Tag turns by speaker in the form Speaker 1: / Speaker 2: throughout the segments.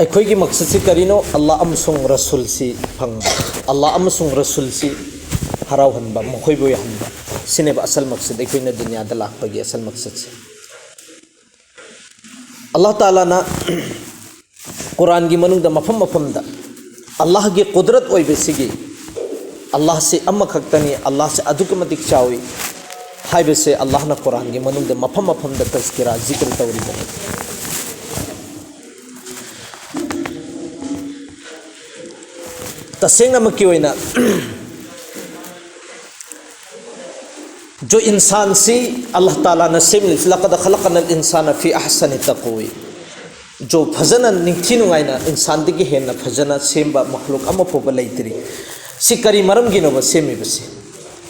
Speaker 1: अखोई मकसद से करीनो अल्लाह अमसुंग रसूल से फंग अल्लाह अमसुंग रसूल से हराव हनबा मखोइबो याहनबा सिने असल मकसद अखोइना दुनिया दा लाखपगी असल मकसद से अल्लाह ताला ना कुरान की मनुंग दा मफम मफम दा अल्लाह की कुदरत ओइबेसिगी अल्लाह से अम्मा खक्तनी अल्लाह से अदुक मतिक चावी हाइबे से अल्लाह ना कुरान की मनुंग दा मफम मफम दा तज़किरा जिक्र तवरी बने तसेंग नमकी होइना जो इंसान से अल्लाह ताला ने सेम लक़द खलक़नल इंसान फी अहसनि तक़वी जो फजन निंथिनुगाइना इंसान दिगी हेना फजन सेमबा मखलूक अमा फोबा लैतरी सि करी मरम गिनोबा सेमिबसे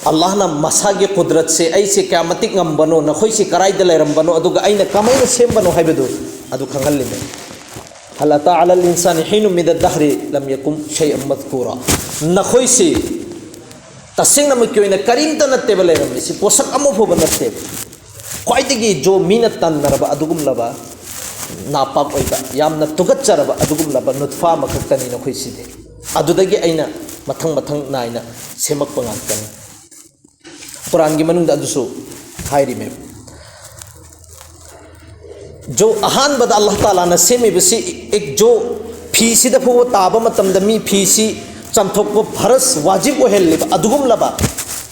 Speaker 1: अल्लाह ना मसा की कुदरत से ऐसे क्या मतिक ngambano नखोई से कराइदा लैरंबनो अदुगा आइना कमाइना सेमबनो हाइबदो अदु खंगल्लिमे हल अता अलल इंसानि हिनुम मिन अद-दहरि लम यकुम शैअन मज़कूरा नखोई से तसेंग नमकी होइना करीमता नत्तेबा लैरंबे सि पोसक अमा फोबा नत्ते ख्वाइदगी जो मीना तन्नरबा अदुगुमलबा नापाक ओइबा यामना तुगच्चरबा अदुगुमलबा नुत्फा मखक्तनी नखोई सिदे अदुदगी आइना मथंग मथंग नाइना सेमकपा ngakani कुरान की मनुंग अदुसु हाइरिमे जो अहान बद अल्लाह ताला ने सेमी बसी एक जो फीसी दफो ताबा मतम दमी फीसी चमथोको फरस वाजिब ओहेल अदुगुम लबा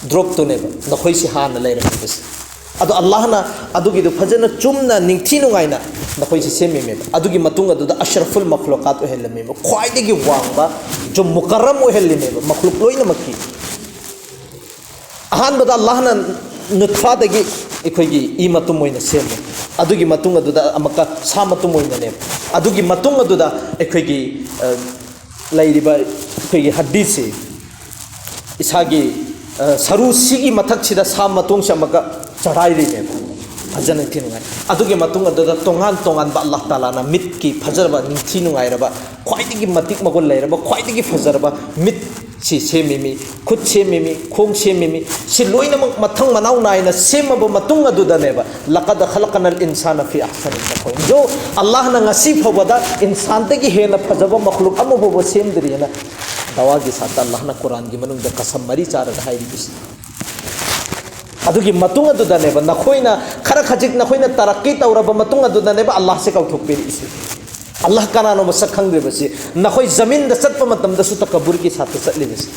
Speaker 1: ड्रॉप तो नेबा नखोई से हान लेरम बस अदु अल्लाह ना अदुगी दु फजन चुमना निंथी नुगाइना नखोई से सेमी में अदुगी मतुंग अदुदा अशरफुल मखलूकात ओहेल में ख्वाइदगी वांबा जो मुकर्रम ओहेल में मखलूक लोइना मक्की अहान बद अल्लाह ना नुत्फा दगी इखोगी ई मतुम ओइना सेम अदुगी मतुंग अदुदा अमका सा मतुम ओइना ने अदुगी मतुंग अदुदा इखोगी लाइरिबा इखोगी हड्डी से इसागी सरू सिगी मथक सिदा सा मतुंग से अमका चढ़ाई ने फजन थिनुगाई अदुगी मतुंग अदुदा तोंगान तोंगान बा अल्लाह ताला ना मित की फजरबा निंथिनुगाइरबा ख्वाइदगी मतिक मगोल लैरबा ख्वाइदगी फजरबा मित सी सेमिमी खुद सेमिमी खोंग सेमिमी सि लोइनमक मथंग मनाउ नाइना सेमबो मतुंग अदुदनेबा लक़द खलक़नल इंसान फी अहसनि तक़वीम जो अल्लाह ना ngasi फबदा इंसान तगी हेना फजबा मखलूक अमबो सेमदरिना दवा के साथ अल्लाह ना कुरान की मनुंग द कसम मरी चार हाइरि बिस अदुगी मतुंग अदुदनेबा नखोइना खरा खजिक नखोइना तरक्की तौरबा मतुंग अदुदनेबा अल्लाह से कौथोकपेरि इस अल्लाह कनानो मसक खंग्रेबसे नखोई जमीन द चटप मतम दसु तकब्बुर के साथ चटलिबसे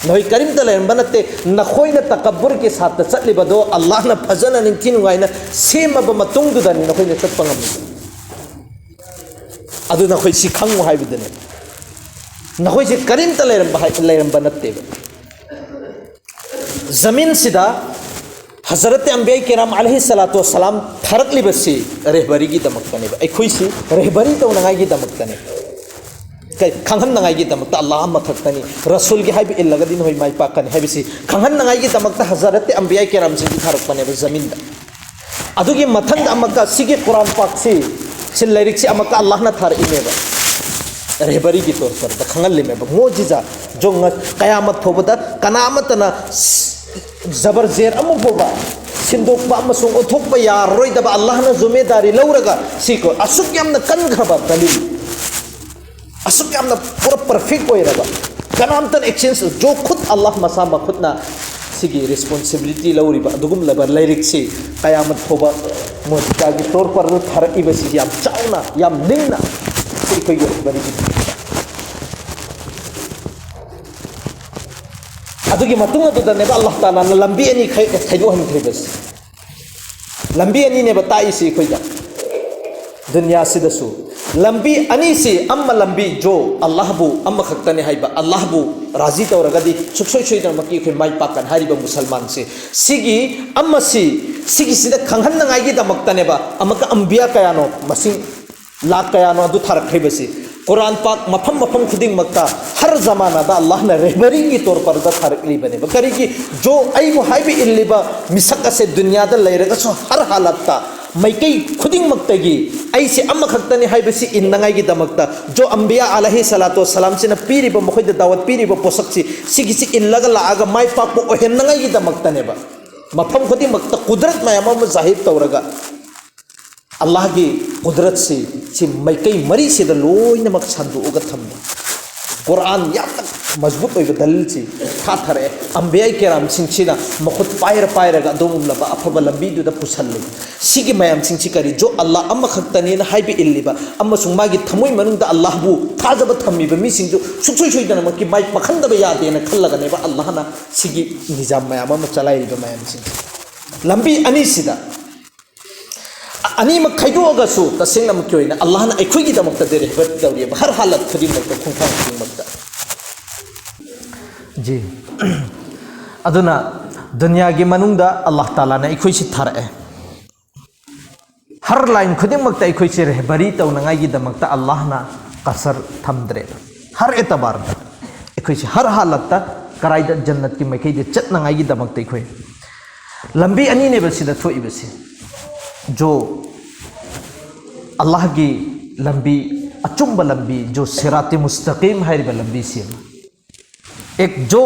Speaker 1: नखोई करीम त लेन बनते नखोइना तकब्बुर के साथ चटलिबदो अल्लाह न फजन निंथिनु गाइना सेमब मतुंग दुदनि नखोइना चटप ngam अदु नखोई सि खंगु हाइबदने नखोई से करीम त लेन बनते जमीन सिदा हजरत अंबिया किराम अलैहिस्सलातु वस्सलाम थरक लिबसी रहबरी की दमकतने अखोई से रहबरी तो नंगाई की दमकतने खंगन नंगाई की दमकता अल्लाह मथक्तनी रसूल की हाइब इल्लगदिन होई माई पाकन हाइबसी खंगन नंगाई की दमकता हजरत अंबिया किराम से थरक पने जमीन दा अदुगी मथंग अमका सिगे कुरान पाक से लाइरिक से अमका अल्लाह ना थर इमेबा रहबरी की तौर पर खंगन लेमेबा मोजिजा जो कयामत फोबदा कनामत ना जबर जेर अमुबोबा सिंदोकबा अमसुंग ओथोकबा यारोइदबा अल्लाह ना जिम्मेदारी लौरगा सिको असुक यामना कनग्रबा दलील असुक यामना पूरा परफेक्ट ओइरबा कनामतन एक्शंस जो खुद अल्लाह मसा मखुदना सिगी रिस्पांसिबिलिटी लौरिबा दुगुम लबा लाइरिक से कयामत फोबा मोजिका की तौर पर थरइबसी याम चाउना याम निंगना सिको यो बरी अदुगी मतुंग अदुदनेबा अल्लाह ताला ना लंबी अनि खैदो हनख्रेबस लंबी अनि ने बताई से खोइदा दुनिया सिदसु लंबी अनि से अम्मा लंबी जो अल्लाह बु अम्मा खक्तने हाइबा अल्लाह बु राजी तौरगदी सुखसोय सोयदन मकी खै माइ पाकन हारिबा मुसलमान से सिगी अम्मा सिगी सिदा खंगहन नंगाई की दमकतनेबा अमका अंबिया कयानो मसिंग लाख कयानो अदु थरख्रेबसी कुरान पाक मफम मफम खुदिंग मक्ता हर जमाना दा अल्लाह ने रहबरी की तौर पर दा थरकली बने करी की जो आई मुहाइबी इल्लिबा मिसक से दुनिया दा लैरगा सो हर हालत ता मैकई खुदिंग मक्तगी ऐसे अम्मा खक्तने हाइबसी इन्नंगाई की दमकता जो अंबिया अलैहिस्सलातु वस्सलाम से न पीरिबा मखोइद दावत पीरिबा पोसक सिगिसी इल्लगा लागा माइ पाक पो ओहेन्नंगाई की दमकतनेबा मफम खुदिंग मक्ता कुदरत मयामा जाहिर तौरगा अल्लाह की कुदरत से मैकई मरी से लोनमक संदोग थम्बे कुरान याम मजबूत दलील से थाथरे अंबिया केराम सिंह मखुद पायर पायरगा अदोमुलब अफब लंबीदुदा पुसल्ले सिगी मयाम सिंह करी जो अल्लाह अमखक्तनी हाइबे इल्लिबा अमसुंग मागी थमोय मनुंगदा अल्लाहबु थाजब थम्मीबा मिसिंगजु सुक्सोय सोयदनमकी माइ पखंदब यादेना खल्लगनेबा अल्लाहना सिगी निजाम मयाम अम चलाइरिबा मयाम सिंह लंबी अनीसिदा अनीमक खाइदोगसु तसेंगनमकी ओइना अल्लाहना अखोयगिदमक्ता देरेबत दौरिबा हर हालत खुदिमक्ता खुंथां खुदिमक्ता जी अदुना दुनिया की मनुंगदा अल्लाह ताला ने इखोई से थारए हर लाइन खुदिमक्ता इखोई से रहबरी तौनंगाई दमक्ता अल्लाह ना कसर थमद्रे हर एतबार इखोई से हर हालत कराइदा जन्नत की मैकई चटनंगाई दमक्ता इखोई लंबी अनी ने बसिदा थोइबसे जो अल्लाह की लंबी अचुंब लंबी जो सिराते मुस्तकीम है लंबी से एक जो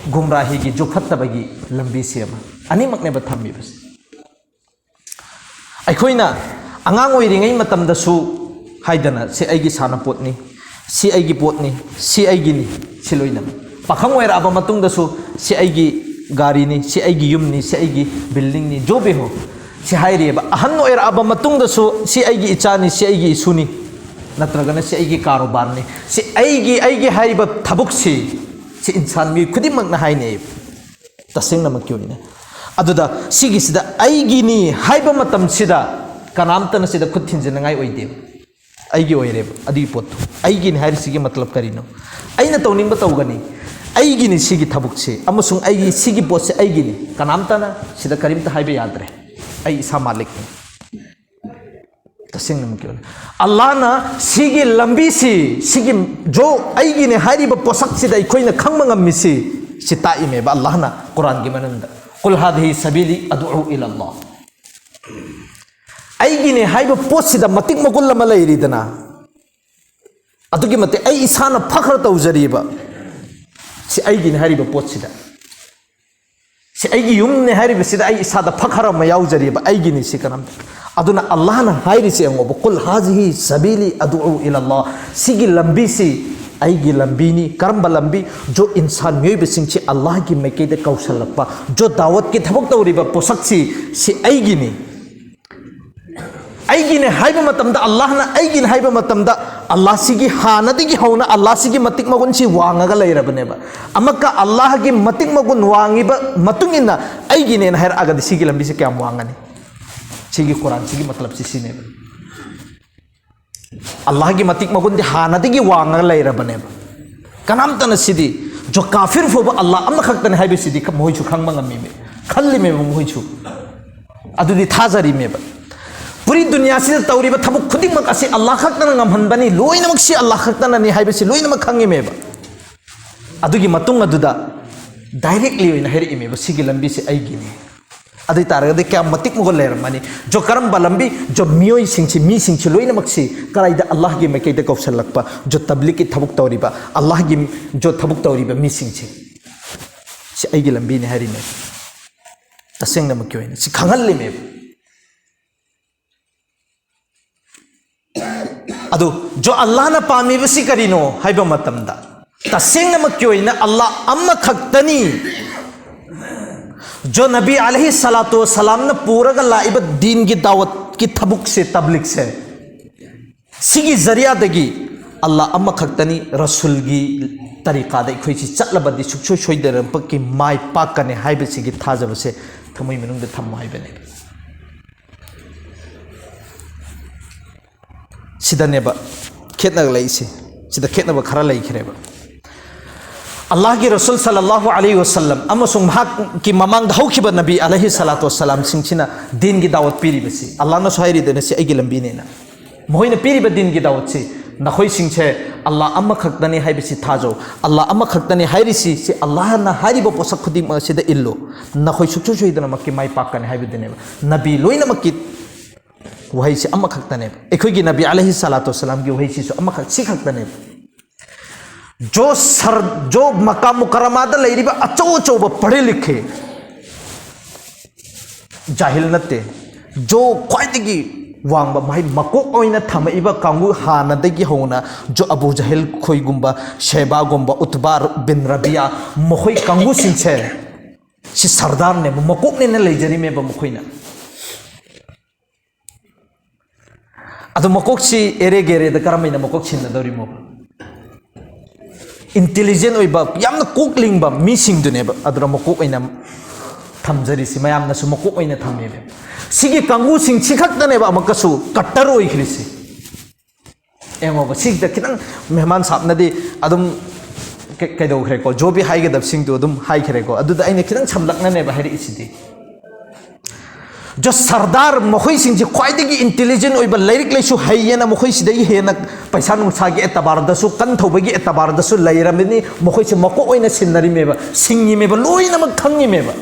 Speaker 1: गुमराही की जो फत्तबगी लंबी से अनीमकने थम्मी बस अखोइना आंगांग ओइरिङै मतमदसु हाइदना से आइगी सानापोतनी से आइगी पोतनी से आइगिनी से लोइना पाखंग ओइराबा मतुंगदसु से आइगी गारीनी से आइगी युमनी से आइगी बिल्डिंगनी जो भी हो से हाइरिबा अहन ओइराबा मतुंगदसु से आइगी इचानी से आइगी इसुनी नत्रगना से आइगी कारोबारनी से आइगी हाइबा थबुक से इंसान मी खुदिमक हाइने तसेंगनमकी ओइना अदुदा सिगिसिदा आइगिनी हाइबा मतम सिदा कनामतन सिदा खुद थिंजनगाई ओइदे आइगी ओइरे अदि पोत आइगिनी हाइर सिगी मतलब करिनो आइना तौनिंग तौगनी आइगिनी सिगी थबुक से अमसुंग आइगी सिगी पोत से आइगिनी कनामतना सिदा करिमता हाइबे यादरे आई इसा मालिक तसेंगनमकी ओइना अल्लाह ना सिगी लंबी सी सिगी जो आइगिनी हाइरिबा पोसक सिदा इखोइना खंगमंगम से ताइमे अल्लाह ना कुरान की मनंदा कुल हादिही सबीली अदउ इलल्लाह आइगिने हाइबा पोसिदा मतिक मगुल अमा लैरिदना अदुगी मते आई इसाना फखर तौजरीबा से आइगिने हाइरिबा पोसिदा से आइगी युमने हाइरिबा सिदा आई इसादा फखर अमा याउजरीबा आइगिने से कनम अदुना अल्लाह ना हाइरि से अंगो कुल हादिही सबीली अदउ इलल्लाह सिगी लंबी सी आइगी लंबीनी करम लंबी जो इंसान मियोइबसिंगची अल्लाह की मैकेद कौशलपा जो दावत की थबक तौरीबा पोसक्सी से आइगिनी आइगिने हाइबा मतमदा अल्लाह ना आइगिने हाइबा मतमदा अल्लाह सिगी हानदिगी हौना अल्लाह सिगी मतिक मगुन सी वांगागा लैरबनेबा अमका अल्लाह की मतिक मगुन वांगिबा मतुंगिना आइगिने हाइर आगदि सिगी लंबी से क्या वांगनी सिगी कुरान सिगी मतलब सिनेबा अल्लाह की मतिक मगुन हानदिगी वांगा लैरबनेबा कनामतन सिदी जो काफिर फोब अल्लाह अमखक्तने हाइबे सिदी मोहिचु खंगबा ngami खल्लिमेबा मोहिचु अदुदि थाजरिमेबा पूरी दुनिया से तौरीबा थबुक खुदिमक असे अल्लाह खक्तन ngamhanbani लोइनमक से अल्लाह खक्तननि हाइबे से लोइनमक खंगिमेबा अदुगी मतुंग अदुदा डायरेक्टली ओइना हेरिमेबा सिगी लंबी से आइगिने अदि तारगदे क्या मतिक मुगल लेरमनी जो करम बलंबी जो मियोई सिंची मी सिंची लोइनमक से कराइदा अल्लाह की मैकेद कौशलकपा जो तबलीग की थबुक तौरीबा अल्लाह की जो थबुक तौरीबा मी सिंची से आइगी लंबी ने हरिने तसेंगनमकी ओइना से खंगल्लिमे अदु जो अल्लाह ना पामीबसी करिनो हाइबा मतमदा तसेंगनमकी ओइना अल्लाह अम्मा खक्तनी जो नबी अलैहि सलातो सलाम ने पूरा लाइब दीन की दावत की थबुक से तबलीग से सिगी जरिया दगी अल्लाह अम्मा खक्तनी रसूल की तरीका दे खोई चटलबदी सुक्सो सोइदरम पक्की माय पाकने हाइबे सिगी थाजब से थमोय मनुंग दे थम हाइबने सिदनेबा खेतनग लैसे सिदा खेतनबा खरा लैखरेबा अल्लाह की रसूल सल्लल्लाहु अलैहि वसल्लम अमसुंग महाक की ममांग हौखिबा नबी अलैहि सलातु वसलाम सिंचिना दीन की दावत पीरिबसे अल्लाह ना सोहाइरि देने से आइगी लंबीनेना मोहिना पीरिबा दीन की दावत से नखोई सिंचे अल्लाह अम्मा खक्तने हाइबसी थाजो अल्लाह अम्मा खक्तने हाइरिसी से अल्लाह ना हाइरिबा पोसक खुदी मसिदा इल्लो नखोई सुक्सु सोइदना मक्की माइ पाकने हाइबदेनेबा नबी लोइना मक्की वही से अम्मा खक्तने एखोगी नबी अलैहि सलातु वसलाम की वही से अम्मा खक्सी खक्तने जो मक्का मुकर्रमा लेरिबा अचौ अचौब पढ़े लिखे जाहिल नते जो ख्वाइदगी वांग माई मकोक ओइना थमइबा कांगु हानदगी होना जो अबू जहल खोइगुंबा शेबा गुंबा उतबार बिन रबिया मखोई कांगु सिंसे सि सरदार ने मकोक ने लेजरी में मखोइना अदो मकोक सि एरे गेरे द करमैना मकोक सिनदौरी मो इंटेलिजेंट ओइबा यामना कोकलिंगबा मिसिंगदुनेबा अदरा मकोक ओइना थमजरिसि मयामनासु मकोक ओइना थमेबे सिगी कांगू सिंग सिखक्तनेबा अमकसु कट्टर ओइख्रिसि एमोबा सिगदा खितंग मेहमान साहबनदी अदुम कैदौख्रेको जो भी हाइगदब सिंगदु अदुम हाइख्रेको अदुदा आइने खितंग समलक्ननेबा हाइरि इसिदि जो सरदार मखोई सिंग ख्वाइदगी इंटेलिजेंट ओइबा लाइरिक लैसु हाइयेना मखोई सिदगी हेना पैसा नुसागी एतबारदसु कन थौबगी एतबारदसु लैरमनि मखोई से मको ओइना सिनरिमेबा सिंगिमेबा लोइनमक खंगिमेबा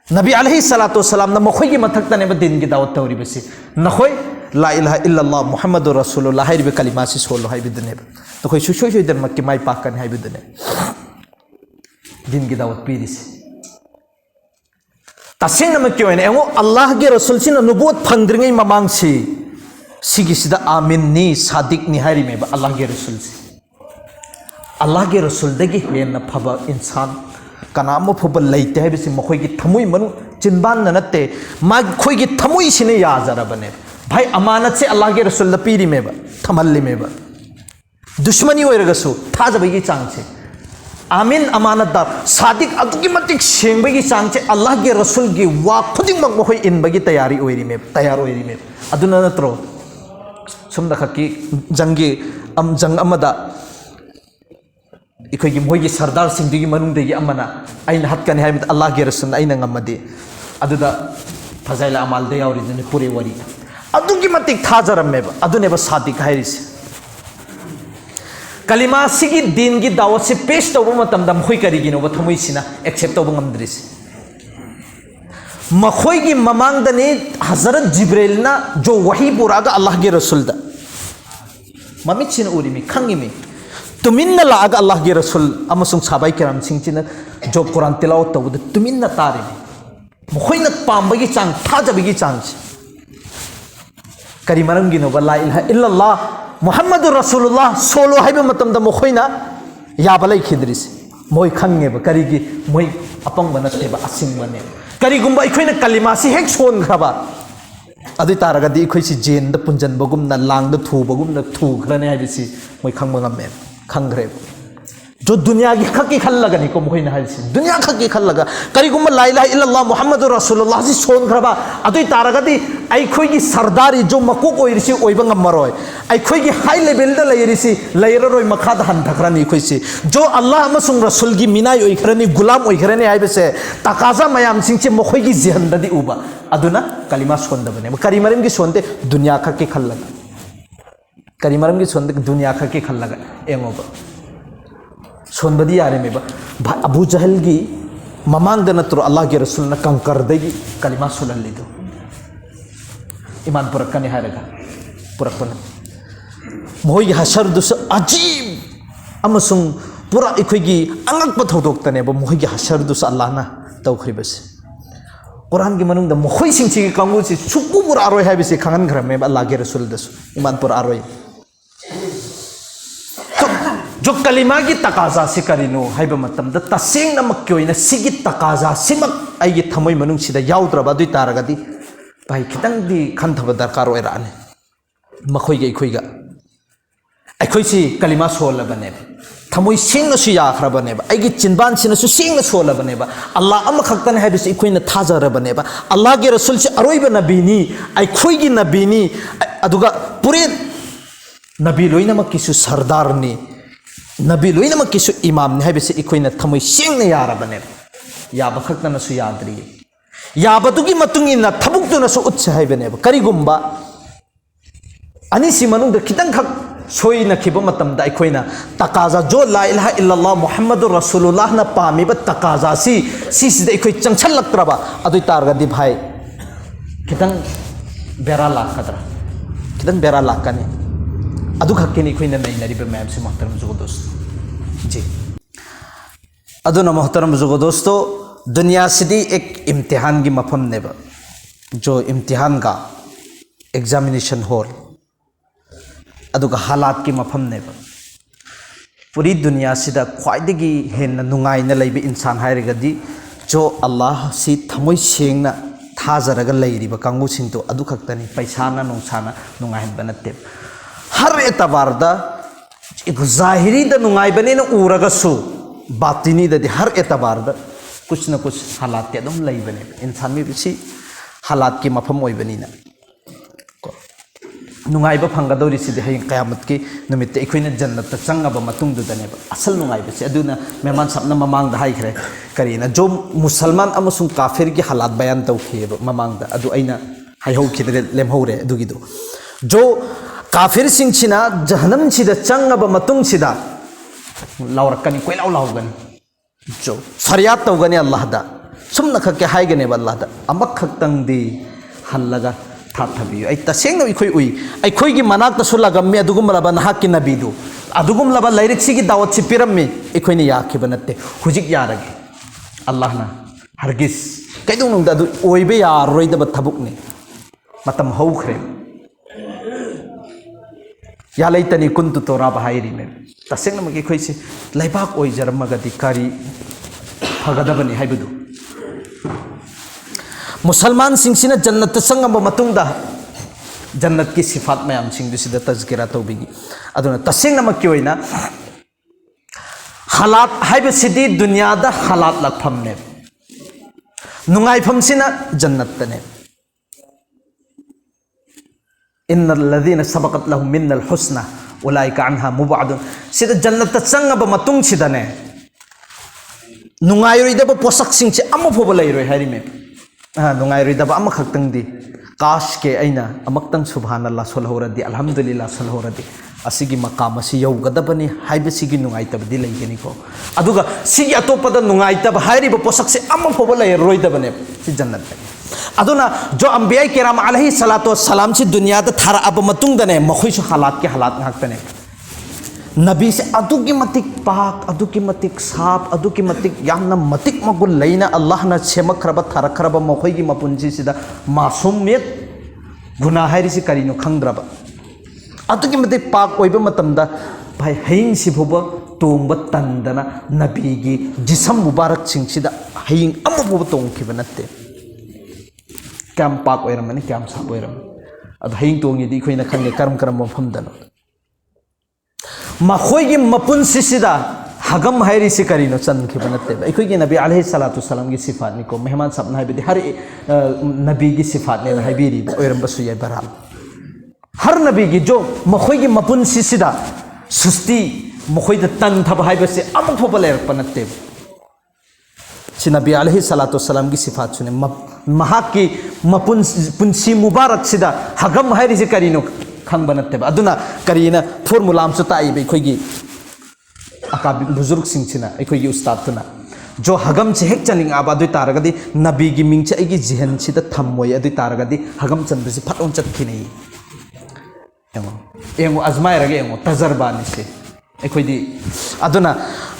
Speaker 1: नबी अलैहिस्सलाम ना मखोई की मथक तने दिन की दावत तौरी बसी नखोई ला इलाहा इल्लल्लाह मुहम्मदुर रसूलुल्लाह हाइबे कलिमा से सोलो हाइबे दने तो कोई सुशोई सुई दन मक्की माई पाक कने हाइबे दने दिन की दावत पीरिस तसिंग नमक क्यों है एमो अल्लाह के रसूल सिन नुबुवत फंद्रिंगै ममांग सी सिगिसिदा आमीन नी सादिक नी हाइरि में अल्लाह के रसूल से अल्लाह के रसूल दगी हेन फबा इंसान कनाम फुब लेते है बिसी मखोई की थमुई मनु चिनबान ननते मा खोई की थमुई सिने याजरबने भाई अमानत से अल्लाह के रसूल द पीरी में थमल्ली में दुश्मनी ओइरगसु थाजबगी चांग से आमीन अमानतदार सादिक अदुकी मतिक सेंबगी चांग से अल्लाह के रसूल की वा खुदिंग मक मखोई इनबगी तैयारी ओइरी में तैयार ओइरी में अदुना नत्रो सुमदा खकी जंगी जंग अमदा इखोई मोई सरदार सिंह मनुंग अमना अना हत्कने है अल्लाह के रसूल अना ngमदे अदुदा फजाइल अमाल दे यावरिदने पूरे वरी अदुकी मतिक थाजरमेबा अदुनेबा सादिक हाइरिस कलिमा सिगी दिन की दावत से पेश तौब मतमदा मखोई करिगिनोबा थमोइसिना एक्सेप्ट तौब ngमद्रिस मखोई की ममांगदने हजरत जिब्राइल ना जो वही पुरागा अल्लाह के रसूल दा ममित सिन उरिमी खंगिमी तुमिन्ना लागा अल्लाह के रसूल अमसुंग साबाई किराम सिंह जो कुरान तिलावत तौबद तुमिन्ना तारे मखोइना पाम्बगी चांग थाजबगी चांग करी मरमगी नो ला इलाहा इल्लल्लाह मुहम्मदुर रसूलुल्लाह सोलो हाइबे मतमदा मखोइना याबलै खिद्रिस मोय खंगेबा करीगी मोय अपंग बनतेबा असिंगमने करीगुंबा इखोइना कलिमा से हेक सोनखबा अदु तारगदी इखोइसि जेन द पुंजनबगुमना लांग द थुबगुमना थुखरने हाइबिसि मोय खंगमगमे खंग्रे जो दुनिया की खकी खल्लगनी को मुखै नहाइसि दुनिया खकी खल्लगा करीगुम ला इलाहा इल्लल्लाह मुहम्मदुर रसूलुल्लाह जी सोनखरबा अदुइ तारगदी आइखोइगी सरदारी जो मकुक ओइरिसि ओइबा ngमरोय आइखोइगी हाई लेवल द लैरिसि लैररोय मखाद हनथखरनी खोइसि जो अल्लाह अमसुंग रसूल की मिनाय ओइखरनी गुलाम ओइखरनी हाइबसे तकाजा मयाम सिंगचे मखोइगी जिहनददी उबा अदुना कलिमा सोनदबने करीमरम की सोनते दुनिया खकी खल्लगा करीमरम की सोनते दुनिया खकी खल्लगा एमोबा सोनबदी यारे में अबू जहल की ममांग नत्रो अल्लाह के रसूल न कंकर देगी कलिमा सुनन लीदो ईमान पुरक्कने हायरगा पुरक्कन मोई हशर दुस अजीब अमसुंग पूरा इखोगी अंगक पथोदोक्तने ब मोई हशर दुस अल्लाह ना तौखरिबस कुरान की मनुंग द मोई सिंगसी की कांगु से सुकु पुरा आरोय है बिसे खंगन घर में अल्लाह के रसूल दस ईमान पुर आरोय जो कलिमा की तकाजा से करिनो हाइबा मतम द तसेंग नमक क्योइना सिगी तकाजा सिमक आइगे थमोय मनुंग सिदा याउद्रबा दुइ तारगदी भाई खितंग दी खंथब दरकार ओइराने मखोय गे खोइगा अखोइसी कलिमा सोलबने थमोय सिंगसु याखरबनेबा आइगे चिनबान सिनसु सिंग सोलबनेबा अल्लाह अम खक्तन हाइबिस इखोइना थाजरबनेबा अल्लाह के रसूल से अरोइबा नबीनी आइखोइगी नबीनी अदुगा पुरे नबी लोइनमक किसु सरदारनी नबी लोइनमक किसु इमाम ने हाइबिस इखोइना थमोय सिंगने यारबने याबा खक्तनसु याद्रि याबदुगी मतुंगिना थबुक्तुनसु उत्स हाइबने करिगुंबा अनिसि मनुंग खितंग खक सोइना खिबा मतमदा इखोइना तकाजा जो ला इलाहा इल्लल्लाह मुहम्मदुर रसूलुल्लाह ना पामिबा तकाजा सिसिदा इखोइ चंगछलक्त्रबा अदुइ तारगदी भाई खितंग बेरा लाकदरा खितंग बेरा लाकने अदु खक्केनि इखोइना नैनरिबा मैम से मोहतरम जुगो दोस्त जी अदुना मोहतरम जुगो दोस्तों दुनिया सिदी एक इम्तिहान की मफम नेबा जो इम्तिहान का एग्जामिनेशन हॉल अदुगा हालात की मफम नेब पूरी दुनिया सिदा ख्वाइदगी हेन नुंगाइना लेबे इंसान हायरगदी जो अल्लाह सी थमोय सेंगना थाजरगा लेरिबा कांगु सिंतो अदु खक्तनी पैसाना नुंसाना नुंगाइबा नत्ते हर एतबारदा जाहिरी द नुंगाइबने न उरगसु बातिनी दे हर एतबारदा कुछ न कुछ हालात के अदम लेबने इंसान में बिसी हालात की मफम ओइबनीना नुंगाइबा फंगदौरी सिदे हयं कयामत की नुमित्ते इखोइना जन्नत चंगबा मतुंगदुदनेब असल नुंगाइबसे अदुना मेहमान सबना ममांग दा हाइखरे करीना जो मुसलमान अमसुंग काफिर की हालात बयान तौखिएब ममांग दा अदु अइना हाइहौ खिदरे लेमहौरे अदुगिदो जो काफिर सिंगसिना जहन्नम सिदा चंगबा मतुंग सिदा लावरकनी कोइलाव लावगनी जो फरियाद तौगनी अल्लाह दा सुमना खके हाइगने अल्लाह दा अमक खक्तंगदी हल्लगा थाथबियो आई तसेंग इखोय उई अखोयगी मनाक तसुलगम्मे अदुगुमलबा नहाकि नबीदु अदुगुमलबा लाइरिक्सिगी दावत सि पिरम्मे इखोयने याखिबा नत्ते हुजिक यारगे अल्लाहना हरगिस कैदुंगदा अदु ओइबे यारोइदबा थबुकने मतम हौखरे या लैतनी कुंतु तोरा बहाइरी में तसेंग मगे इखोयसे लैबाक ओइजरमगदि कारी फगदबनी हाइबदु मुसलमान सिंह जन्नत संगम मतुंगदा जन्नत की सिफात मयाम सिंह दुसिदा तजकिरा तौबिगी अदुना तसेंग नमक्की ओइना हालात हाइबसिदी दुनिया दा हालात लखफमने नुंगाइफमसिना जन्नतने इन्नल लदीना सबक़त लहुम मिन्नल हुस्ना उलाइका अन्हा मुबादुन सिदा जन्नत संगब मतुंग सिदाने नुंगाइरोइदब पोसक सिंगसे अमफोब लैरोइ हारिमे नुंगाइरोइदब अम खक्तंगदी काश के अइना अमक्तंग सुबहानल्लाह सोलहोरदी अल्हम्दुलिल्लाह सोलहोरदी असिगी मकाम असि यौगदबनी हाइबसिगी नुंगाइतबदी लैगनिको अदुगा सिगी अतोपदा नुंगाइतब हाइरिब पोसकसे अमफोब लैरोइदबने सि जन्नत अदुना जो अंबिया किराम अलैहि सलातो सलाम से दुनिया दा थारा अब मतुंगदने मखोइसु हालात के हालात ngaktane नबी से अदुकी मतिक पाक अदुकी मतिक साफ अदुकी मतिक यामना मतिक मगुल लैना अल्लाह ना सेमखरबा थारखरबा मखोइगी मपुंजी सिदा मासूमियत गुनाह हाइरि से करिनो खंगद्रबा अदुकी मतिक पाक ओइबा मतमदा भाई हयिंग सिबुबा तोंबा तंदना नबीगी जिसम मुबारक सिंग सिदा हयिंग अमबुबा तोंखिबा नत्ते क्या पाक ओइरमने क्या साफ ओइरमने अद हयिंग तोंगिदी खोइना खंगे करम करम मफमदनो मखोइगी मपुंसिसिदा हगम हाइरि से करिनो चनखिबा नत्ते अखोइगी नबी अलैहि सलातु सलाम की सिफात निको मेहमान सबना हाइबदी हर नबी की सिफात ने हाइबिरी ओइरमबसु याय बराल हर नबी की जो मखोइगी मपुंसिसिदा सुस्ती मखोइदा तन थब हाइबसे अमफोब लेरप नत्ते सि नबी अलैहि सलातु सलाम की सिफात सुने महाकी मपुंसी मुबारक सिदा हगम हाइरि से करिनो खंग नत्ते अदुना करीना फॉर्मूला अमसु ताइबे अखोइगी अकाबि बुजुर्ग सिंगसिना अखोइगी उस्तादतुना जो हगम से हेक चनिंग आबा दुइ तारगदी नबी की मिंग अगी जिहन सिदा थमोय अदुइ तारगदी हगम चंदसी फटोन चतखिने एंगो अजमायरगे एंगो तजरबा निसे अखोइदी अदुना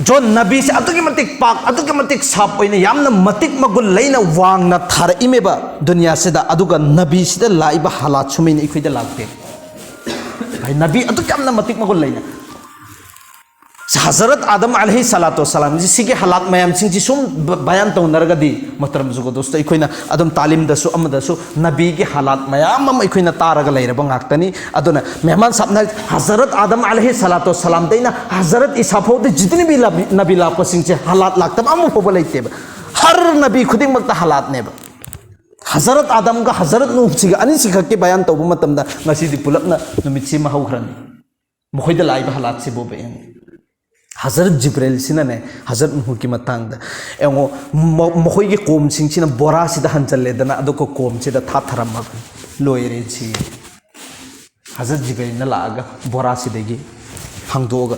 Speaker 1: जो नबी से अदुकी मतिक पाक अदुकी मतिक साफ ओइने यामना मतिक मगुल लैना वांगना थारइमेबा दुनिया सिदा अदुगा नबी सिदा लाइबा हालात सुमैने अखोइदा लागते भाई नबी अदुक यामना मतिक मगुल लैना हजरत आदम अलैहि सलातो सलाम जी सिगे हालात मयाम सिंग जी सुम बयान तौनरगदी मोहतरम जुगो दोस्तो इखोइना अदम तालीम दसु अमदसु नबी के हालात मयाम मम इखोइना तारगा लैरबा ngaktani अदुना मेहमान साहब हजरत आदम अलैहि सलातो सलाम दैना हजरत ईसा फौदे जितने भी नबी लाप सिंग से हालात लागतब अमु फोब लैतेब हर नबी खुदिंग मक्ता हालात नेब हजरत आदम का हजरत नूह सिगा अनि सिगा के बयान तौब मतमदा ngasi पुलपना नुमित से महौखरनी मखोइदा लाइबा हालात से बोबे हजरत जिब्राइल सिने हजरत नूह की मतंग एंगो मखोई की कोम सिंह बोरा सिदा हंचलेदना अदुको कोम सिदा थाथरम लोयरे छि हजरत जिब्राइल लागा बोरा सिदगी हंगदोगा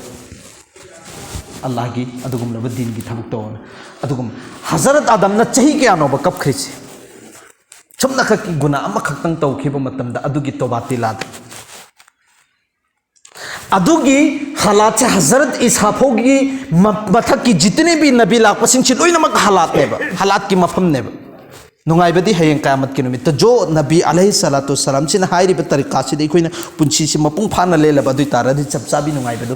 Speaker 1: अल्लाह की अदुगुमलब दीन की थबुक तौन अदुगुम हजरत आदम न चही के आनोब कब खरिछि चुमना खकी गुना अमा खक्तंग तौखिबा मतमदा अदुगी तौबाती लाद अदुगी हालात से हजरत इसहाफोगी मथक की जितने भी नबी लापसिंग से लोइनमक हालात नेब हालात की मफम नेब नुंगाइबदी हयें क़यामत की नुमित जो नबी अलैहिस्सलाम सिना हाइरिबा तरीका सिदे अखोइना पुंसी सि मपुंग फाना लेलबा दुई तारादि चपचाबी नुंगाइबदु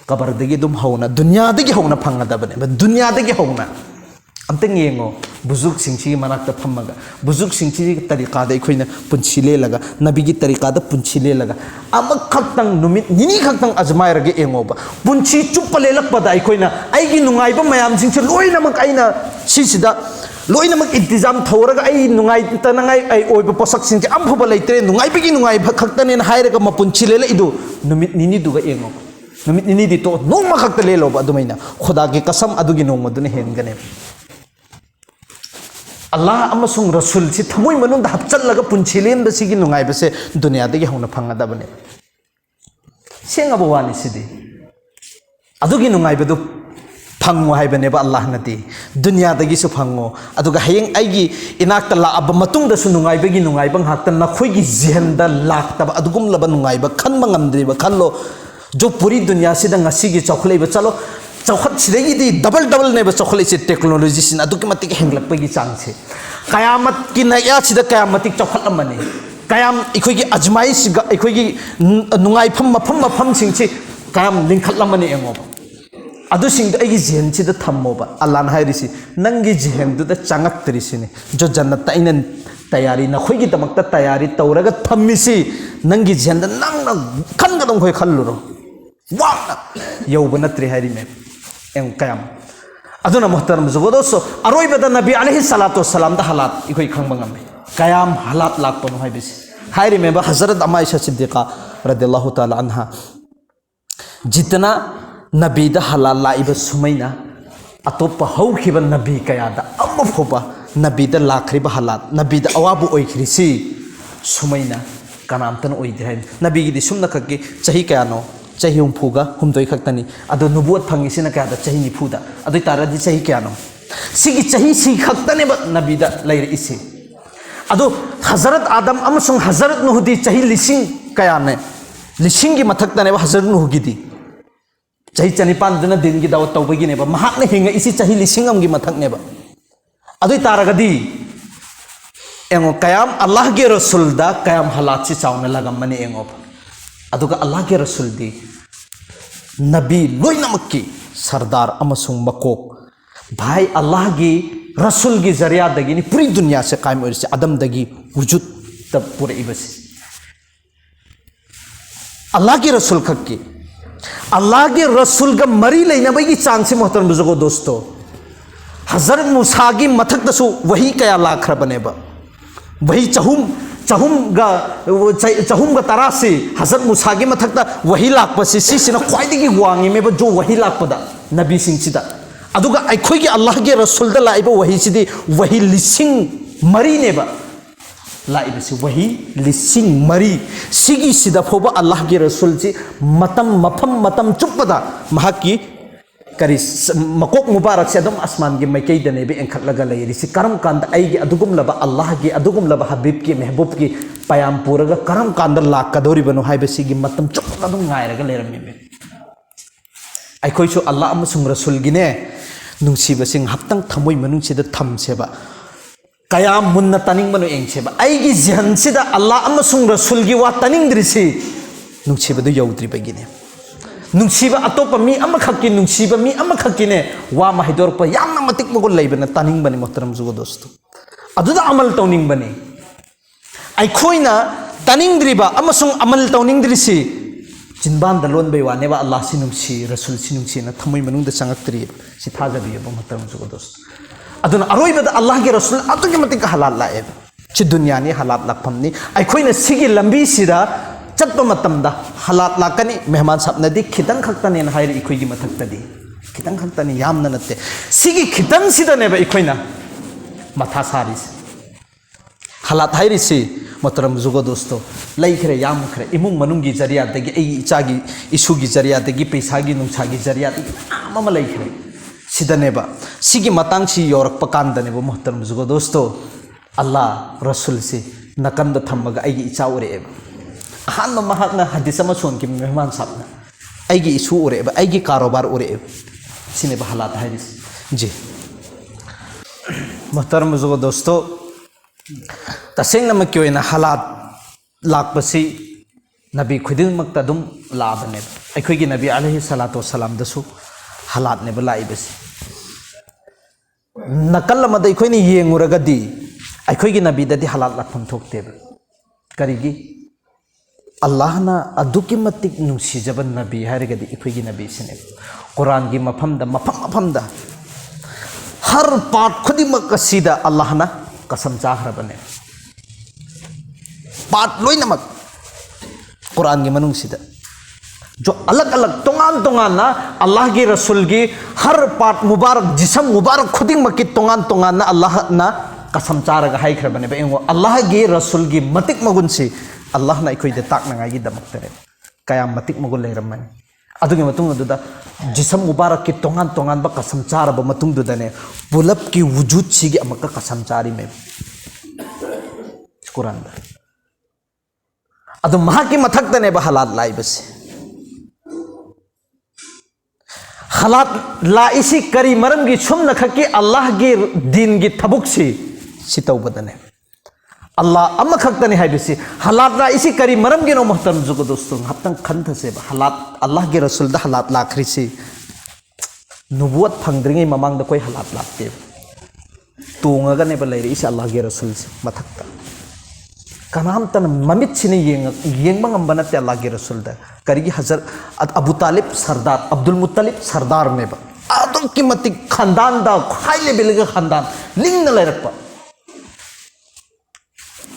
Speaker 1: कबरदगी दुम हौना दुनियादगी हौना फंगदबने दुनियादगी हौना अमतंग येंगो बुजुर्ग सिंची मनाक्ता फम्मगा बुजुर्ग सिंची तरीका दे अखोइना पुंसी लेलगा नबी की तरीका दा पुंसी लेलगा अमक खक्तंग नुमित निनी खक्तंग अजमायरगे येंगोबा पुंसी चुप्प लेलकपदा अखोइना आइगी नुंगाइबा मयाम सिंचे लोइनमक आइना सिसिदा लोइनमक इंतजाम थौरगा आई नुंगाइतनंगाइ आई ओइबा पोसक सिंचे अमफबा लेत्रे नुंगाइबगी नुंगाइबा खक्तने हाइरगा मपुंसी लेला इदु नुमित निनी दुगा येंगो नुमित निनी दि तो नोंमा खक्ता लेलोबा अदुमैना खुदा की कसम अदुगी नोंमदुने हेनगने अल्लाह अमसुंग रसूल से थमोई मनुंग हपचलगा पुंछिलेन बसिगी नुंगाइबसे दुनियादगी हौना फंगदबने सेंगबो वानी सिदि अदुगी नुंगाइबदु फंगो हाइबनेबा अल्लाह नती दुनियादगी सु फंगो अदुगा हयेंग आइगी इनाक्ता लाअब मतुंगदसु नुंगाइबगी नुंगाइबा हाक्ता नखोइगी जिहनदा लाक्तबा अदुगुम लब नुंगाइबा खनबा ngamdriba खल्लो जो पूरी दुनिया सिदा ngasiगी चौखलेबा चलो चौखट सिदगी डबल डबल नेब चौखले से टेक्नोलॉजी सिन अदुकी मतिक हेंगलकपगी चांग से कयामत की नया सिदा कयामतिक चौखट अमने कयाम इखोगी अजमाइश इखोगी नुंगाइफम मफम मफम सिंग से कयाम लिंखट अमने एंगो अदु सिंग अगी जेन सिदा थम्मोबा अल्लाह न हाइरिसि नंगी जेन दुदा चांगक्तरिसिने जो जन्नत आइनन तैयारी नखोगी दमकता तैयारी तौरगा थम्मिसि नंगी जेन द नंग खनगदम खोय खल्लुरो वाना यौब नत्रि हाइरि में एम कयाम अदुना मोहतरम जुगोदोसो अरोइबदा नबी अलैहिस्सलाम दा हालात इखोय खंबंगमे कयाम हालात लाकपनो हाइबिस हाइरि में हजरत अमाइशा सिद्दीका रदियल्लाहु ताला अन्हा जितना नबी दा हालात लाइब सुमैना अतोप हौखिब नबी कयादा अमफोबा नबी दा लाखरिब हालात नबी दा अवाबु ओइखरिसि सुमैना कनामतन ओइद्रै नबी गी सुमना खक्की चही कयानो चही हुमफुगा हुमदोई खक्तनी अदो नुबुवत फंगिसिना कयादा चही निफुदा अदोई तारादि चही कयानो सिगी चही सी खक्तने ब नबीदा लैर इसे अदो हजरत आदम अमसुंग हजरत नुहदी चही लिसिंग कयाने लिसिंग की मथक्तने ब हजरत नुहगिदी चही चनिपान दुना दिन की दावत तौबगी ने ब महाकने हिंगा इसी चही लिसिंग अमगी मथक्ने ब अदोई तारागदी एंगो कयाम अल्लाह के रसूल दा कयाम हालात से चावने लगमने एंगो अदुगा अल्लाह के रसूल दी नबी लोइनमक्की सरदार अमसुंग मकोक भाई अल्लाह की रसूल की जरिया दगी पूरी दुनिया से कायम हो से आदम दगी वजूद तब पूरे इबसे अल्लाह के रसूल खक्की अल्लाह के रसूल का मरी लेना भाई की चांद से मोहतरम बुजुर्गों दोस्तों हजरत मूसा की मथक दसु वही कया लाख बनेबा वही चहुम तरा से हजरत मूसा की मथक वही लापसे ख्वाई वांगी में जो वही लापद नबी सिंह अदुगा अखोई अल्लाह के रसूल लाइब वही सिदी वही लिसिंग मरी नेब लाइब से वही लिसिंग मरी सिगी सिदा फोबा अल्लाह के रसूल से मतम मफम मतम चुप्पदा महकी करी मकोक मुबारक से अदम आसमान के मैकई दने भी एंखटलगा लेरिसि करम कांद आइगे अदुगुम लब अल्लाह के अदुगुम लब हबीब के महबूब की पयाम पूरगा करम कांद लाक कदोरिबनो हाइबसिगी मतम चुप्पदा दुम गायरगा लेरमि में अखोइसु अल्लाह अमसुंग रसूल गिने नुंसीबसिंग हप्तंग थमोय मनुंगसिदा थमसेबा कयाम मुन्ना तनिंग मनु एंगसेबा आइगी जहनसिदा अल्लाह अमसुंग रसूल गी वा तनिंगद्रिसि नुंसीबदु यौद्रिबगिने नुंसीबा अतोप मी अमखक्की नुंसीबा मी अमखक्कीने वा माहिदोरप यामना मतिक मगुल लैबना तानिंगबनी मोहतरम जुगो दोस्तों अदुदा अमल तौनिंगबनी अखोइना तानिंगद्रिबा अमसुंग अमल तौनिंगद्रिसि जिनबान दलोन बैवानेबा अल्लाह सि नुंसी रसूल सि नुंसीना थमोय मनुंगदा चंगक्तरि सि थाजबियबा मोहतरम जुगो दोस्तों अदुना अरोइबदा अल्लाह के रसूल अतुके मतिक हालात लाएब सि दुनियानि हालात लाखफमनि अखोइना सिगी लंबी सिदा चट्प मतमदा हालात लाकनी मेहमान साहबनदी खितंग खक्तने हाइर इखोइगी मथक्तदी खितंग खक्तने यामना नते सिगी खितंग सिदनेबा इखोइना मथा सारिस हालात हाइरिसि मोहतरम जुगो दोस्तों लैखरे याम खरे इमुंग मनुंगी जरिया दगी एई इचागी इशुगी जरिया दगी पैसागी नुंसागी जरिया दगी आमा लैखरे सिदनेबा सिगी मतंग सि योरकप कांदनेबा मोहतरम जुगो दोस्तों अल्लाह रसूल से नकंद थम्मगा एई इचा उरेबा अहान महत्ना हदीस सोन की मेहमान साहबना आइगी इशू उरेब आइगी कारोबार उरेब सिने हालात है जी मोहतरम बुजुर्ग दोस्तों तसेंग नमक की हालात लापसी नबी खुदिंगमक्ता दुम लाबने अखोगी नबी अलैहिस्सलातु वस्सलाम दसु हालात ने लाइबसी नकल मद अखोनी येंगुरगदी अखोगी नबी ददी हालात लाफम थोक्तेब करिगी अल्लाह ना अदुकी मतिक नुसीजब नबी हारगदी अखोगी नबी सिने कुरान की मफम दा हर पार्ट खुदिमक असीदा अल्लाह ना कसम चाहरबने पार्ट लोइनमक कुरान की मनुंग सिदा जो अलग अलग तोंगान तोंगान ना अल्लाह की रसूल की हर पार्ट मुबारक जिसम मुबारक खुदिमक की तोंगान तोंगान ना अल्लाह ना कसम चारगा हाइखरबने बेंगो अल्लाह की रसूल की मतिक मगुन से अल्लाह ना इखोइदे ताकनागाई दमक्तरे कया मतिक मगुन लेरमनी अदुगे मतुंग अदुदा जिसम मुबारक की तोंगान तोंगान बा कसम चारब मतुंग दुदने पुलब की वजूद सिगी अमका कसम चारी में कुरान दा अदु महा की मथक्तने बा हालात लाइबसे हालात लाइसी करी मरम की सुम नखकी अल्लाह की दीन की थबुक सी तौबदने अल्लाह अम्मा खक्तने है बिसी हालात ला इसी करी मरम गिनो मोहतरम जुगो दोस्तों हफ्तंग खंत से हालात अल्लाह के रसूल दा हालात लाखरी से नुबुवत फंगद्रिंगे ममांग दा कोई हालात लाते तोंगगा ने बलैरे इस अल्लाह के रसूल से मथक्ता कनाम तन ममित सिने येंगबंग अंबनते अल्लाह के रसूल दा करिगी हजरत अबू तालिब सरदार अब्दुल मुत्तलिब सरदार में बा आदम की मति खानदान दा हाई लेवल का खानदान लिंग न लेरकपा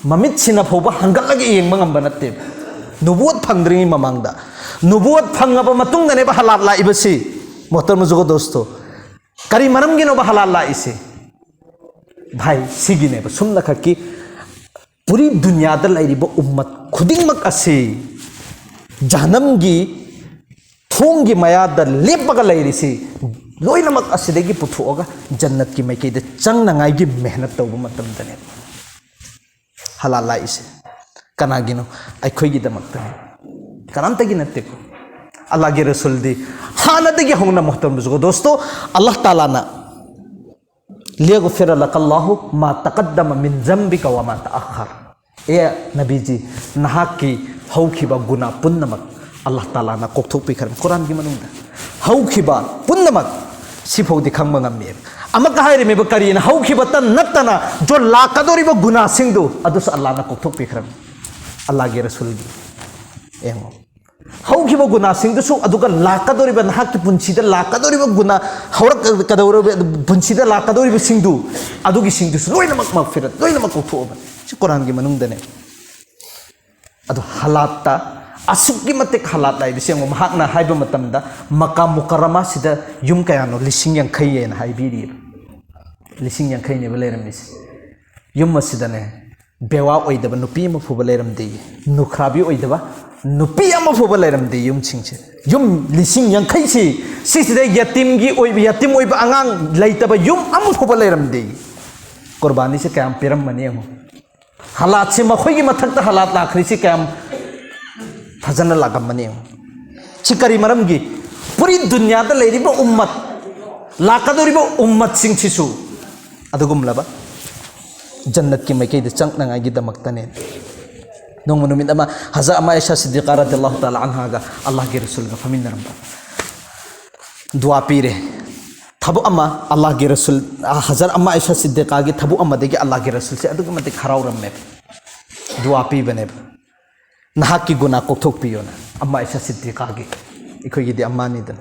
Speaker 1: ममित सिना फोबा हंगलगे येंगबंग बनते नुबुवत फंगद्रिंगी ममांगदा नुबुवत फंगब मतुंग दने बा हालात लाइबसी मोहतरम जुगो दोस्तों करी मरम गिनो बा हालात लाइसे भाई सिगिने बा सुमना खकी पूरी दुनिया दा लाइरिबा उम्मत खुदिंगमक असे जहन्नम की थोंग की मयादा लेपगा लाइरिसे लोइनमक असिदगी पुथोगा जन्नत की मैकेदे चंगनांगाई की मेहनत तौबा मतम दने हालात लाइसे कनागिनो अखोगी दमक्तने कनामतगी नत्तेको अल्लाह के रसूल दी हानदगी होंगना मोहतरम जुगो दोस्तों अल्लाह ताला ना लियगफिर लकल्लाहु मा तक़द्दम मिन ज़म्बिका व मा तअख़्ख़र ए नबी जी नहाक की हौखिबा गुना पुन्नमक अल्लाह ताला ना कोक्थोकपिखर कुरान की मनुंगदा हौखिबा पुन्नमक सिफौदी खंगबा ngam अमक हाइरेमेब करीना हौखिबत नत्तना जो लाकदोरिब गुना सिंधु अदुस अल्लाह ना कोक्थोकपिखर अल्लाह के रसूल की एमो हौखिब गुना सिंधुसु अदुगा लाकदोरिब नहाक की पुंसीदा लाकदोरिब गुना हौरक कदौरब पुंसीदा लाकदोरिब सिंधु अदुगी सिंधुसु लोइनमक मगफिरत लोइनमक कोक्थोब सि कुरान की मनुंगदने अदु हालाता असुकी मते हालात लाइबिसे महकना हाइब मतमदा मक्का मुकर्रमा सिदा युम कयानो लिसिंग यांखै येन हाइबिरि लिसिंग यांखै ने बलेरमिस युम मसिदने बेवा ओइदबा नुपी म फुबा लेरमदे नुखराबी ओइदबा नुपी म फुबा लेरमदे युम सिंगसे युम लिसिंग यांखै सिसिदा यतीम की ओइबा यतीम ओइबा आंगांग लैतबा युम अम फुबा लेरमदे कुर्बानी से कयाम पेरम मने हालात से मखोई मथक्ता हालात लाखरी से कयाम फजन लागमने चिकरी मरम की पूरी दुनिया दा लेरिबा उम्मत लाकदोरिबा उम्मत सिंगसिसु अदुगुमलाबा जन्नत की मैकेद चंगनांगागी दमक्तने नोंग नुमित अमा हज़रत अम्मा आयशा सिद्दीक़ा रज़ियल्लाहु ताला अन्हा गा अल्लाह के रसूल गा फमिनरम दुआ पीरे थबु अम्मा अल्लाह के रसूल हज़रत अम्मा आयशा सिद्दीक़ा की थबु अम्मा देगे अल्लाह के रसूल से अदुग मते खराउरम में दुआ पी बने नहाक की गुना कोक्थोक पियोना अम्मा आयशा सिद्दीक़ा की इखोगी दे अम्मा निदन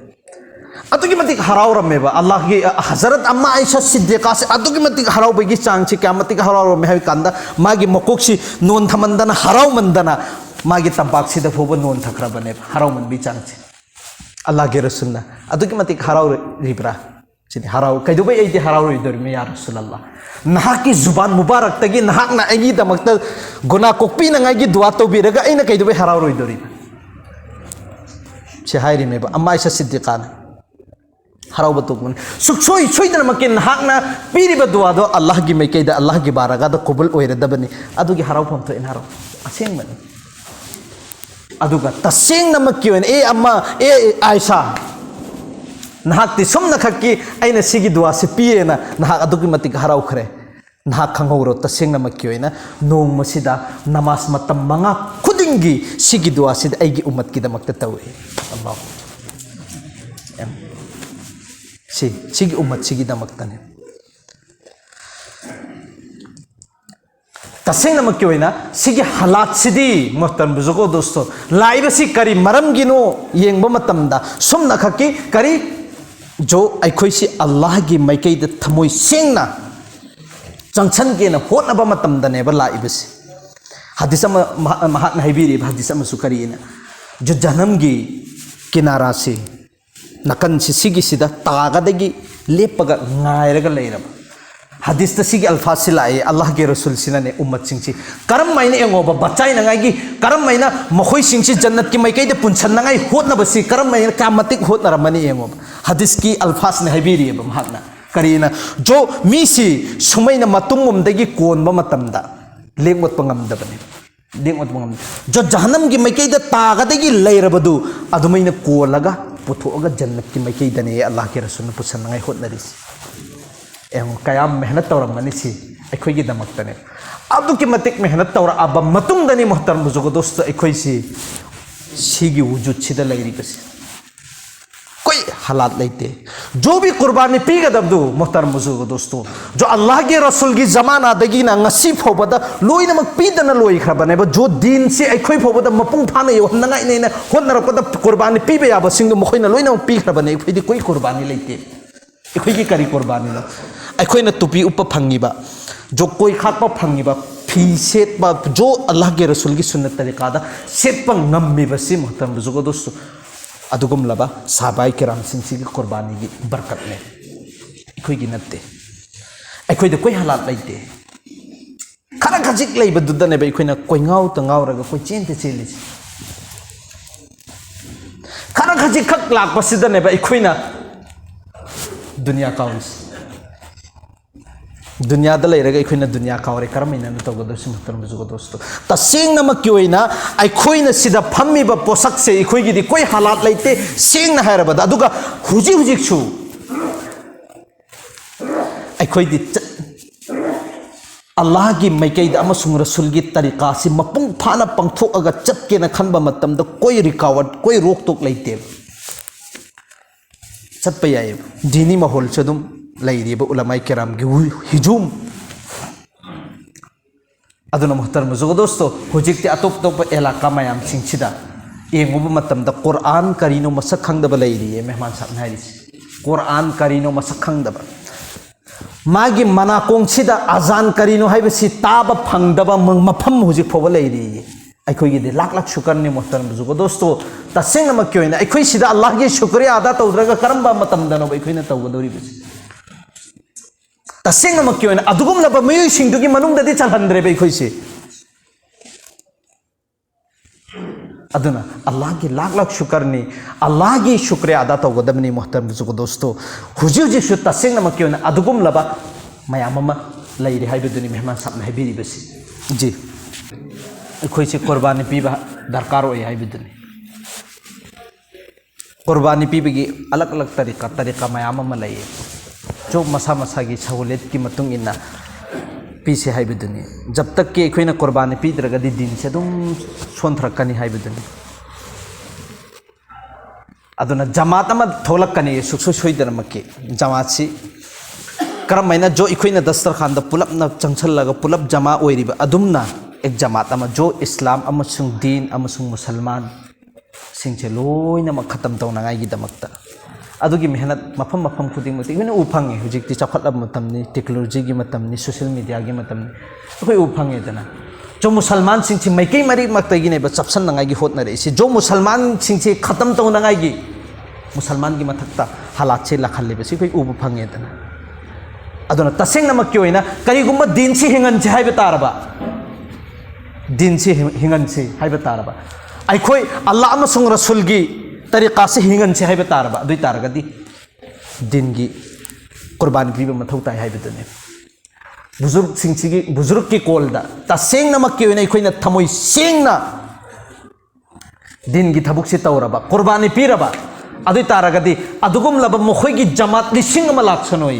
Speaker 1: अदुगी मतिक हराउरमेबा अल्लाह की हज़रत अम्मा आयशा सिद्दीक़ा से अदुगी मतिक हराउबगी चांग से क्या मतिक हराउरमे है कांदा मागी मकोक्सी नोन थमंदना हराउ मंदना मागी तंपाक सिदा फोबो नोन थखरबने हराउ मनबी चांग से अल्लाह के रसूलना अदुगी मतिक हराउ रिब्रा सिनि हराउ कैदुबे एदि हराउ रिदरमे या रसूलल्लाह नहाक की जुबान मुबारक तगी नहाक ना एगी दमकत गुना कोक्पी नंगागी दुआ तौबिरगा ऐना कैदुबे हराउ रिदरी से हाइरिमेबा अम्मा आयशा सिद्दीक़ा हराउब तोकमन सुखसोई सोइदनमके नहाकना पीरिबा दुआदो अल्लाह की मैकेदा अल्लाह की बारगा द कबूल ओइरदबनी अदुगी हराउफम तो इन हराउ असेंगमन अदुगा तसेंगनमके ओइन ए अम्मा ए आयशा नहाकति सुमना खक्की ऐना सिगी दुआ से पिएना नहाक अदुगी मतिक हराउखरे ना खंगौरो तसेंग मक्की ओइना नोंग मसिदा नमाज मतम मंगा खुदिंगी सिगी दुआ सिद आइगी उम्मत की दमकते तवे अल्लाह सिगी उम्मत सिगी दमकतने तसेंग मक्की ओइना सिगी हालात सिदी मोहतरम बुजुर्गो दोस्तों लाइबसी करी मरम गिनो येंग मतमदा सुमना खकी करी जो अखोइसी अल्लाह की माइकई द थमोई सेंगना चंगसन के न होनबा मतमदनेबा लाइबसी हदीस महात्मा हाइबिरी हदीस सुकरीना जो जन्म की किनारा से नकन से सिगी सिदा तागदगी लेपगा गायरगा लेरबा हदीस तसिगी अल्फाज से लाए अल्लाह के रसूल सिनाने उम्मत सिंची करम माइने एंगोबा बचाई नंगाई करम माइना मखोई सिंची जन्नत की माइकई दे पुंछन नंगाई होतनबसी करम माइना का मतिक होतनरमनी एंगोबा हदीस की अल्फाज ने हाइबिरी महात्मा करीना जो मीसी सुमैना मतुंगुमदगी कोनबा मतमदा लेंगवत पंगमदबने लेंगवत पंगम जो जहन्नम की माइकई दे तागदगी लेरबदु अदुमैना कोलगा पुथोगा जन्नत की माइकई दने अल्लाह के रसूल ने पुछन नंगाई होतनरिस एम कयाम मेहनत तौरमनी सी अखोई दमकतने अदुकी मतिक मेहनत तौर अब मतुंगदनी मोहतरम बुजुर्ग दोस्त अखोई सिगी वजूद सिदा लेरिबसी कोई हालात लेते जो भी कुर्बानी पीगदबदु मोहतरम बुजुर्ग दोस्तों जो अल्लाह के रसूल की जमाना दगी ना ngasi फोबदा लोइनमक पीदना लोइखरबने जो दिन से अखोई फोबदा मपुंग फाना योहनंगाई नेना होनरपदा कुर्बानी पीबे याबा सिंग मखोइना लोइनमक पीखरबने अखोइदि कोई कुर्बानी लेते अखोइगी करी कुर्बानी ना अखोइना टुपी उप फंगिबा जो कोई खापा फंगिबा फी सेटबा जो अल्लाह के रसूल की सुन्नत तरीकादा सेटपा ngambibasi मोहतरम बुजुर्ग दोस्तों अदुगुम लबा साहबाई किराम सिंह की कुर्बानी की बरकत ने अखोइगी नत्ते अखोइदे कोई हालात लेते खरा खजिक लेबदुदने बे अखोइना कोई गाव त गावरगा कोई चेंते चेलिस खरा खजिक खक लाकपसिदने बे अखोइना दुनिया काउस दुनिया लेरगा अखोइना दुनिया कावरे करमैना तौगदसि मोहतरम बुजुर्ग दोस्तों तसेंगना मक्की ओइना अखोइना सिदा फम्मिबा पोसक से अखोइगिदि कोई हालात लेते सेंगना हायरबदा अदुगा हुजि हुजिकसु अखोइदि अल्लाह की माइकईदा अमसुंग रसूल की तरीका से मपुंग फाना पंगथोकगा चटकेना खनबा मतमदा कोई रिकावट कोई रोक टोक लेते चटपा याय दीनी माहौल से दुम लाइरिबा उलमाई किराम की हिजूम अदुना मोहतरम बुजुर्ग दोस्तों हुजिकति अतोप तोप इलाका मयाम सिंगसिदा येंगुबा मतमदा कुरान करीनो मसक खंगदबा लाइरिये मेहमान साहब नारिस कुरान करीनो मसक खंगदबा मागी मनाकोंगसिदा अजान करीनो हाइबसि ताबा फंगदबा मफम हुजिक फोबा लाइरिये अखोइगिदि लाख लाख शुक्रने मोहतरम बुजुर्ग दोस्तों तसेंग मक्की ओइना अखोइ सिदा अल्लाह की शुक्रिया अदा तौद्रगा करम्बा मतमदनो अखोइना तौगदोरिबसि तसेंग मक्की ओइना अदुगुम लबा मयुइ सिंगदुगी मनुंगददि चलहंद्रे बे अखोइसे अदुना अल्लाह की लाख लाख शुक्रने अल्लाह की शुक्रिया अदा तौगदबनि मोहतरम बुजुर्ग दोस्तों हुजि हुजि सु तसेंग मक्की ओइना अदुगुम लबा मयाम लेरि हाइबदुनि मेहमान साहब हाइबिरिबसि जी अखोइसे कुर्बानी पीबा दरकार होय हाइबदुनि कुर्बानी पीबगी अलग अलग तरीका मयाम लैये जो मसा मसा की सहूलियत की मतुंग इन्ना पीसे हाइबदुनि जब तक कि अखोइना कुर्बानी पीद्रगदि दिन से दुम सोंथ्रकनी हाइबदुनि अदुना जमात अमा थोलक्कनी सुक्सु सोइदनमक्की जमात सी करमैना जो अखोइना दस्तरखान द पुलपना चंगछलगा पुलप जमा ओइरिबा अदुमना एक जमात अमा जो इस्लाम अमसुंग दीन अमसुंग मुसलमान सिंचे लोइनमक खत्म तौनागाइगी दमक्ता अदुगी मेहनत मफम मफम खुदिंगमति इखोइना उ फंगे हुजिकति चखटलब मतमनि टेक्नोलॉजी की मतमनि सोशल मीडिया की मतमनि अखोइ उ फंगे दना जो मुसलमान सिंचे मैकई मरी मक्तगिने ब चपसन नंगाइगी होतनरेसि जो मुसलमान सिंचे खत्म तौनागाइगी मुसलमान की मथक्ता हालात से लखल्लेबसि अखोइ उ फंगे दना अदुना तसेंगनमक्की ओइना करिगुम्बा दिन से हिंगनसे हाइबा तारबा दिन से हिंगनसे हाइबा तारबा अखोइ अल्लाह अमसुंग रसूल की तरीका से हिंगनसे हाइबा तारबा दुई तारगदि दिन की कुर्बानी पीबा मथौ ताइ हाइबदुने बुजुर्ग की कोलदा तसेंगनमक्की ओइना अखोइना थमोइ सेंगना दिन की थबुक से तौरबा कुर्बानी पीरबा अदुई तारगदि अदुगुम लब मखोइगी जमात लिसिंग अमा लाक्सनोइ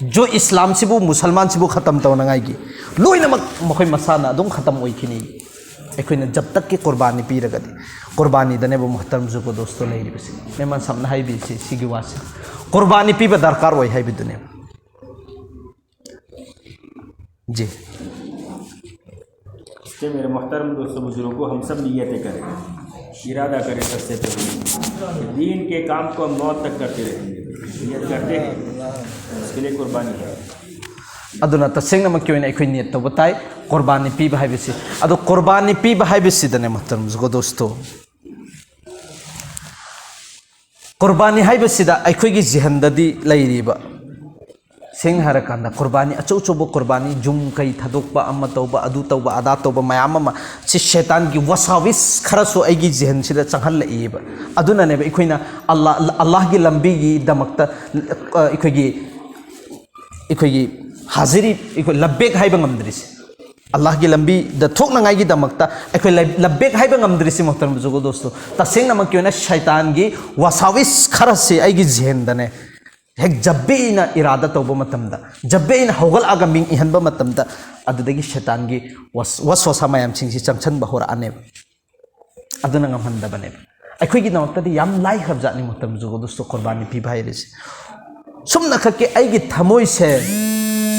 Speaker 1: जो इस्लाम सिबु मुसलमान सिबु खत्म तौनागी लोइनमक मखोय मसाना अदुम खत्म ओइखिनी अखोइना जब तक की कुर्बानी पीरगदी कुर्बानी दने बो मोहतरम जुको दोस्तों लेरिबसे मेमन सामना हाइबिसे सिगी वासे कुर्बानी पीबा दरकार ओइ हाइबिदुने जी।
Speaker 2: इसके मेरे मोहतरम दोस्तों बुजुर्गों, हम सब नियतें करें, इरादा करें सबसे पहले दीन के काम को हम मौत तक करते रहेंगे। नियत करते हैं, इसके लिए कुर्बानी है।
Speaker 1: अदुना तसेंगना मक्योइना अखोइ नियत तो बताए कुर्बानी पीबा हाइबिसे अदो कुर्बानी पीबा हाइबिसे दने मोहतरम जुको दोस्तों कुर्बानी हाइबिसिदा अखोइगी जिहनददी लैरिबा सेंग हरकांदा कुर्बानी अचौ चौब कुर्बानी जुम कई थदोकबा अमा तौबा अदु तौबा अदा तौबा मयाम अमा सि शैतान की वसाविस खरसो अगी जिहन सिदा चंगहल्लइबा अदुनाने अखोइना अल्लाह की लंबी की दमकता अखोइगी हाजिरी अखोइ लब्बेक हाइबा ngamdrisi अल्लाह की लंबी द थोकनांगाई की दमकता अखोइ लब्बेक हाइबा ngamdrisi मोहतरम जुगो दोस्तों तसेंग नमक क्यों ना शैतान की वसाविस खरसे अगी जिहन दने हेक जब्बेना इरादा तौबा मतमदा जब्बेना हौगल आगा मिंग इहनबा मतमदा अदुदगी शैतान की वसवसा मयाम सिंगसी चंगछन बहोर आने अदुना ngамहनदबने अखोइगी नमक्तदी याम लाई खबजानी मोहतरम जुगो दोस्तों कुर्बानी पीबा हाइरिसे सुमना खके अगी थमोय से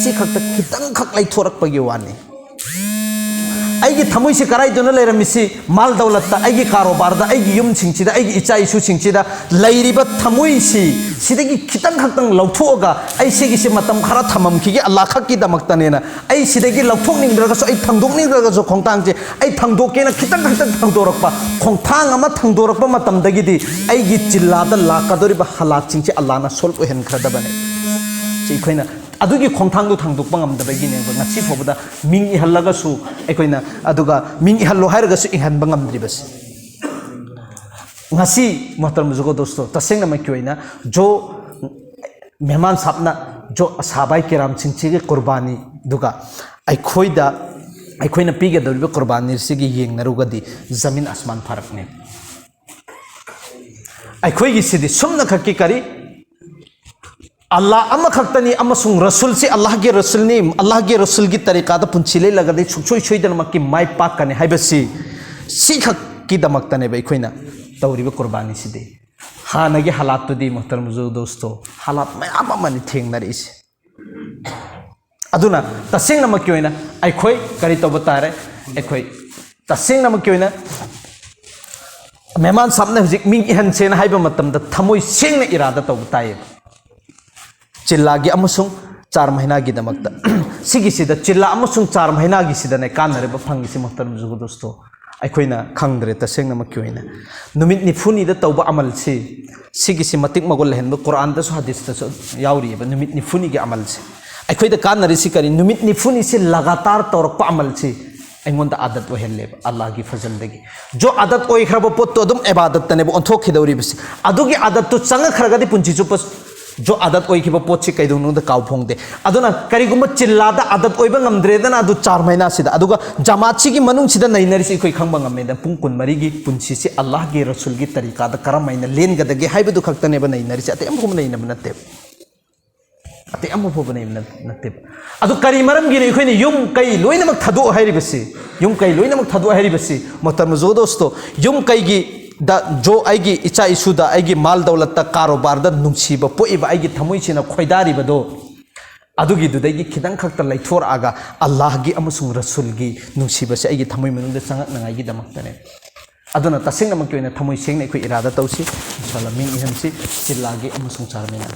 Speaker 1: सी खक्ता खितंग खक लैथोरकपगी वानी अगी थमोय से कराइदुना लेरमिसी माल दौलत अगी कारोबारदा अगी युम सिंगसिदा अगी इचा इशु सिंगसिदा लैरिबा थमोय सिदगी खितंग खक्तंग लौथोगा अई सिगिसे मतम खरा थममखिगे अल्लाह खक्की दमक्तनेना अई सिदगी लौथोकनिंद्रगसो अई थंगदोकनिंद्रगसो खोंतांगजे अई थंगदोकेना खितंग खक्तंग थंगदोरकपा खोंथांग अमा थंगदोरकपा मतमदगिदी अईगी चिल्लादा लाकदोरिबा हालात सिंगसे अल्लाहना solve ओहेनख्रदबने सिखोइना अदुगी खोंथांगदो थांगदोकपा ngamdabagine ngasi phobada ming ihallagasu akoina aduga ming ihallo hairagasu ihanba ngamdribasi ngasi mohtaram jugo dosto tasengna makyoina jo mehman sapna jo sahabai kiram singchigi qurbani duga aikoina pige doriba qurbani sigi yengnarugadi zamin asman farakne aikoigi sidi sumna khakki kari अल्लाह अमा खक्तनी अमसुंग रसूल से अल्लाह के रसूल की तरीका दा पुंचिले लगदे सुचोय सोयदनमक की माय पाक कने हाइबसी सी खक की दमक्तने बखोइना तौरिबा कुर्बानी सिदे हानगे हालात तुदी मोहतरम जो दोस्तों हालात मयाम अमनि थेंगनरिसे अदुना तसेंगनमक की ओइना अखोय करि तौबा तारे अखोय तसेंगनमक की ओइना मेहमान सामने हुजिक मिंग इहन सेना हाइबा मतमदा थमोय सेंगना इरादा तौबा ताये चिल्लागी अमसुंग 4 महीना की दमकता सिगिसिदा चिल्ला अमसुंग 4 महीना की सिदने कानरेबा फंगिसि मोहतरम जुगो दोस्तों अखोइना खंगद्रे तसेंगनमक की ओइना नुमित निफुनी द तौबा अमल से सिगिसि मतिक मगोल लहनबा कुरान दसु हदीस दसु याउरिबा नुमित निफुनी की अमल से अखोइदा कानरिसि करी नुमित निफुनी से लगातार तौरकपा अमल से अमोंद आदत ओहेलेब अल्लाह की फजलदगी जो आदत ओइखरबा पोत्तो अदुम इबादत तनेबो ओंथोखिदौरिबसि अदुगी आदत तो चंगखरगदि पुंची चुपस जो आदत ओइखिबा पोछि कैदुनुदा काउ फोंगदे अदुना करिगुम चिल्लादा आदत ओइबा ngamdredana अदु 4 महीना सिदा अदुगा जमाची की मनुंग सिदा नैनरिसि कोइ खंबा ngamenदा पुंग 23 की पुंसी से अल्लाह के रसूल की तरीका दा करमैना लेनगदगे हाइबदु खक्तनेबा नैनरिसि अते अमफुम नैनब नत्ते अते अमफुम नैनब नत्ते अदु करि मरम गिने खोइने युम कै लोइनमक थदो हाइरिबसि युम कै लोइनमक थदो हाइरिबसि मोहतरम जो दोस्तों युम कै गी दा जो आइगी इचा इशुदा आइगी माल दौलत कारोबार दा नुंसीबा पोइबा आइगी थमोइसिना खोइदारिबदो अदुगी दुदैगी खिदंग खक्ता लैथोर आगा अल्लाह की अमसुंग रसूल की नुंसीबसे आइगी थमोइ मनुंगदा चंगनगाइगी दमक्तने अदुना तसेंगनमक ओइना थमोइ सेंगना अखोइ इरादा तौसि इंशाल्लाह मिंग इहमसि चिल्लागी अमसुंग 4 महीना